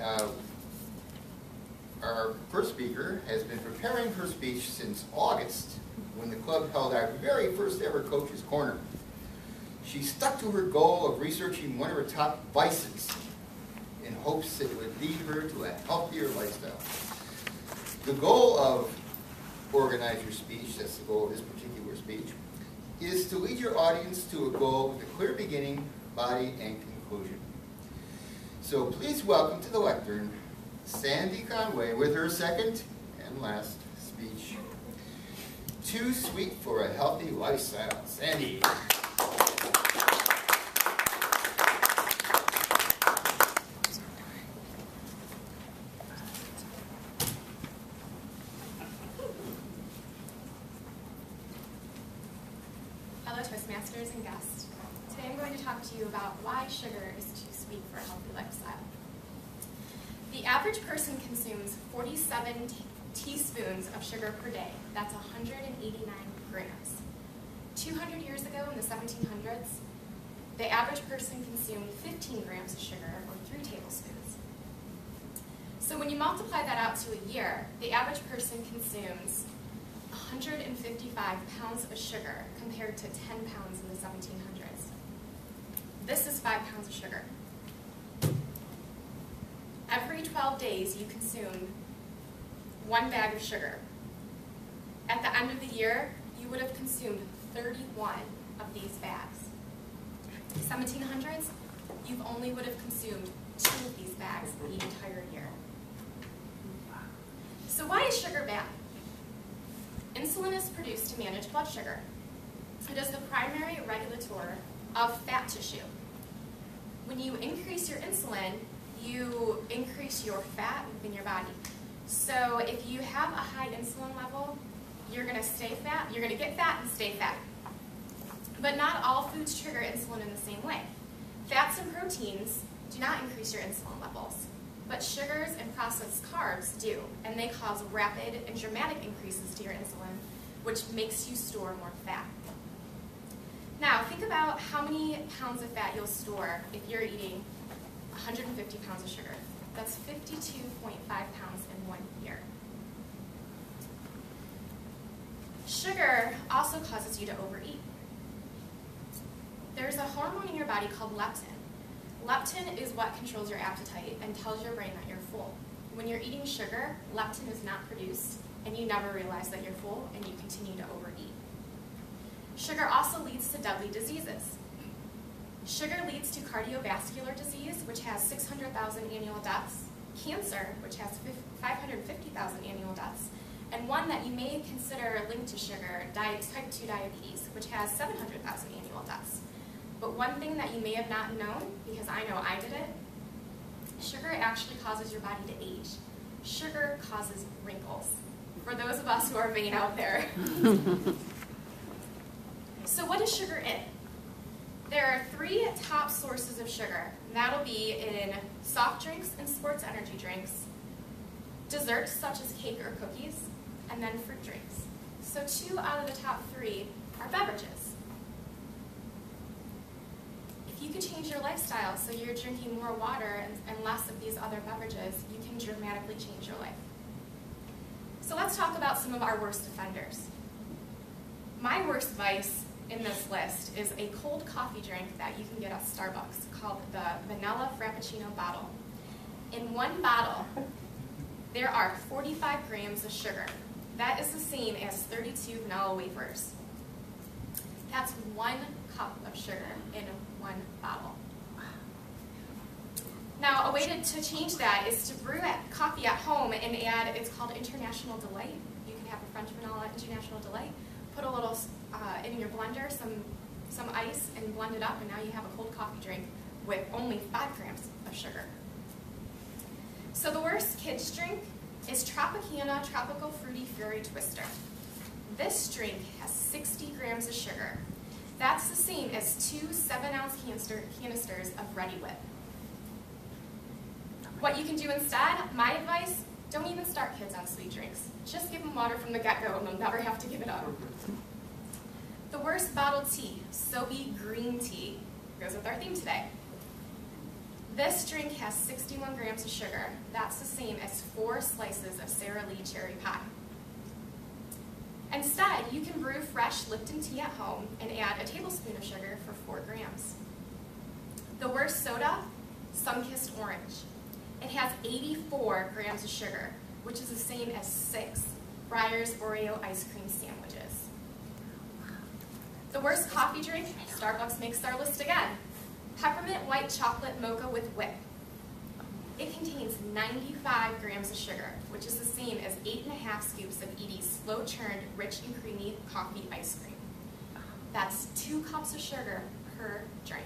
Our first speaker has been preparing her speech since August, when the club held our very first ever Coach's Corner. She stuck to her goal of researching one of her top vices in hopes it would lead her to a healthier lifestyle. The goal of Organize Your Speech, that's the goal of this particular speech, is to lead your audience to a goal with a clear beginning, body, and conclusion. So please welcome to the lectern Sandy Conway with her second and last speech. Too Sweet for a Healthy Lifestyle. Sandy. Hello, Toastmasters and guests. Today I'm going to talk to you about why sugar is too sweet for a healthy lifestyle. The average person consumes 47 teaspoons of sugar per day. That's 189 grams. 200 years ago in the 1700s, the average person consumed 15 grams of sugar, or 3 tablespoons. So when you multiply that out to a year, the average person consumes 155 pounds of sugar compared to 10 pounds in the 1700s. This is 5 pounds of sugar. Every 12 days, you consume 1 bag of sugar. At the end of the year, you would have consumed 31 of these bags. 1700s, you only would have consumed 2 of these bags the entire year. So why is sugar bad? Insulin is produced to manage blood sugar. It is the primary regulator of fat tissue. When you increase your insulin, you increase your fat within your body. So if you have a high insulin level, you're going to stay fat, you're going to get fat and stay fat. But not all foods trigger insulin in the same way. Fats and proteins do not increase your insulin levels, but sugars and processed carbs do, and they cause rapid and dramatic increases to your insulin, which makes you store more fat. Now, think about how many pounds of fat you'll store if you're eating 150 pounds of sugar. That's 52.5 pounds in 1 year. Sugar also causes you to overeat. There's a hormone in your body called leptin. Leptin is what controls your appetite and tells your brain that you're full. When you're eating sugar, leptin is not produced, and you never realize that you're full, and you continue to overeat. Sugar also leads to deadly diseases. Sugar leads to cardiovascular disease, which has 600,000 annual deaths, cancer, which has 550,000 annual deaths, and one that you may consider linked to sugar, type 2 diabetes, which has 700,000 annual deaths. But one thing that you may have not known, because I know I did it, sugar actually causes your body to age. Sugar causes wrinkles, for those of us who are vain out there. So what is sugar in? There are 3 top sources of sugar. That'll be in soft drinks and sports energy drinks, desserts such as cake or cookies, and then fruit drinks. So 2 out of the top 3 are beverages. If you could change your lifestyle so you're drinking more water and less of these other beverages, you can dramatically change your life. So let's talk about some of our worst offenders. My worst vice in this list is a cold coffee drink that you can get at Starbucks called the Vanilla Frappuccino bottle. In 1 bottle, there are 45 grams of sugar. That is the same as 32 vanilla wafers. That's 1 cup of sugar in 1 bottle. Now, a way to change that is to brew coffee at home and add, it's called International Delight. You can have a French vanilla International Delight. Put a little in your blender, some ice, and blend it up, and now you have a cold coffee drink with only 5 grams of sugar. So the worst kids drink is Tropicana Tropical Fruity Fury Twister. This drink has 60 grams of sugar. That's the same as 2 7-ounce canisters of Ready Whip. What you can do instead, my advice, don't even start kids on sweet drinks. Just give them water from the get-go and they'll never have to give it up. The worst bottled tea, soapy green tea, goes with our theme today. This drink has 61 grams of sugar. That's the same as 4 slices of Sara Lee cherry pie. Instead, you can brew fresh Lipton tea at home and add a tablespoon of sugar for 4 grams. The worst soda, Sunkissed Orange. It has 84 grams of sugar, which is the same as 6 Breyers Oreo ice cream sandwiches. The worst coffee drink, Starbucks makes our list again. Peppermint white chocolate mocha with whip. It contains 95 grams of sugar, which is the same as 8.5 scoops of Edie's slow-churned, rich and creamy coffee ice cream. That's 2 cups of sugar per drink.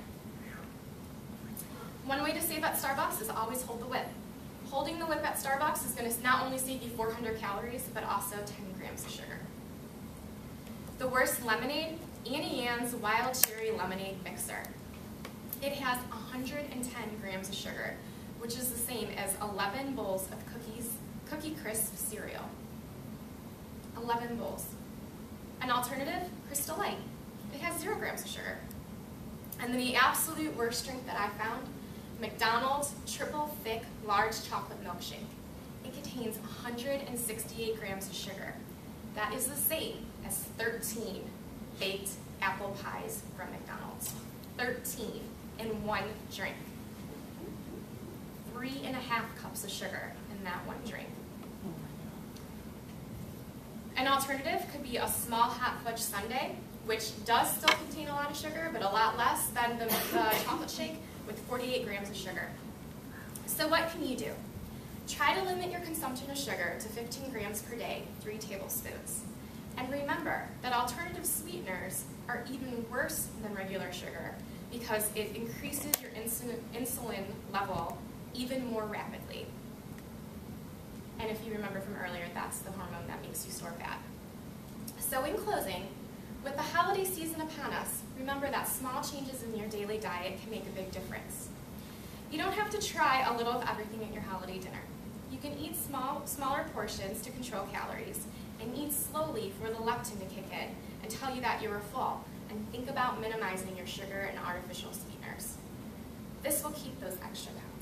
One way to save at Starbucks is always hold the whip. Holding the whip at Starbucks is going to not only save you 400 calories, but also 10 grams of sugar. The worst lemonade, Annie Ann's Wild Cherry Lemonade Mixer. It has 110 grams of sugar, which is the same as 11 bowls of Cookie Crisp cereal. 11 bowls. An alternative, Crystal Light. It has 0 grams of sugar. And then the absolute worst drink that I found, McDonald's Triple Thick Large Chocolate Milkshake. It contains 168 grams of sugar. That is the same as 13 baked apple pies from McDonald's. 13 in one drink. 3.5 cups of sugar in that one drink. An alternative could be a small hot fudge sundae, which does still contain a lot of sugar, but a lot less than the chocolate shake, with 48 grams of sugar. So what can you do? Try to limit your consumption of sugar to 15 grams per day, 3 tablespoons. And remember that alternative sweeteners are even worse than regular sugar because it increases your insulin level even more rapidly. And if you remember from earlier, that's the hormone that makes you store fat. So in closing, with the holiday season upon us, remember that small changes in your daily diet can make a big difference. You don't have to try a little of everything at your holiday dinner. You can eat smaller portions to control calories, and eat slowly for the leptin to kick in and tell you that you are full, and think about minimizing your sugar and artificial sweeteners. This will keep those extra calories.